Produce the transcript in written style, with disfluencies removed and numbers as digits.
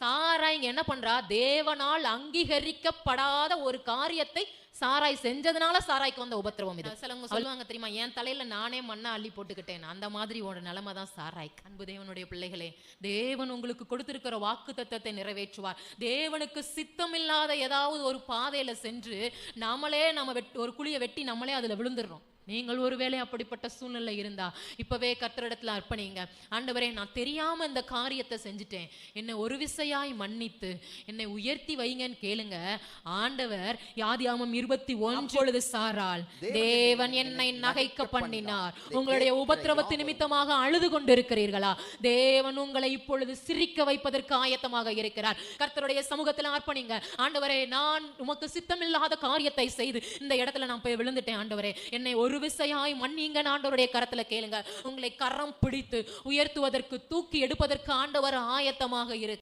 சாராய் இங்க என்ன பண்றா? தேவனால் அங்கீகரிக்கப்படாத ஒரு காரியத்தை சாராய் செஞ்சதுனால சாராய்க்கு வந்த உபத்திரவம் இது. சிலவங்க சொல்லுவாங்க தெரியுமா, என் தலையில நானே மண்ணை அள்ளி போட்டுக்கிட்டேன். அந்த மாதிரி ஒரு நிலைமை தான் சாராய்க்கு. அன்பு தேவனுடைய பிள்ளைகளே, தேவன் உங்களுக்கு கொடுத்திருக்கிற வாக்கு தத்தத்தை நிறைவேற்றுவார். தேவனுக்கு சித்தமில்லாத ஏதாவது ஒரு பாதையில சென்று நாமளே ஒரு குழியை வெட்டி நம்மளே அதுல விழுந்துடுறோம். நீங்கள் ஒருவேளை அப்படிப்பட்ட சூழ்நிலை இருந்தா இப்பவே கர்த்தரிடத்துல அர்ப்பணிங்க. ஆண்டவரே, நான் தெரியாம இந்த காரியத்தை செஞ்சுட்டேன், என்னை ஒரு விசையாய் மன்னித்து என்னை உயர்த்தி வைங்கன்னு கேளுங்க. ஆண்டவர் யாதியாகமம் 21 சாரால் தேவன் என்னை நகைக்க பண்ணினார். உங்களுடைய உபத்திரவத்து நிமித்தமாக அழுது கொண்டிருக்கிறீர்களா? தேவன் உங்களை இப்பொழுது சிரிக்க வைப்பதற்கு ஆயத்தமாக இருக்கிறார். கர்த்தருடைய சமூகத்தில் அர்ப்பணிங்க. ஆண்டவரே, நான் உமக்கு சித்தமில்லாத காரியத்தை செய்து இந்த இடத்துல நான் போய் விழுந்துட்டேன். ஆண்டவரே, என்னை ஒரு விசையாய் மன்னிங்க. ஆண்டவருடைய கரத்துல கேளுங்க. உங்களை கரம் பிடித்து உயர்த்துவதற்கு, தூக்கி எடுப்பதற்கு ஆண்டவர் ஆயத்தமாக இருக்கு.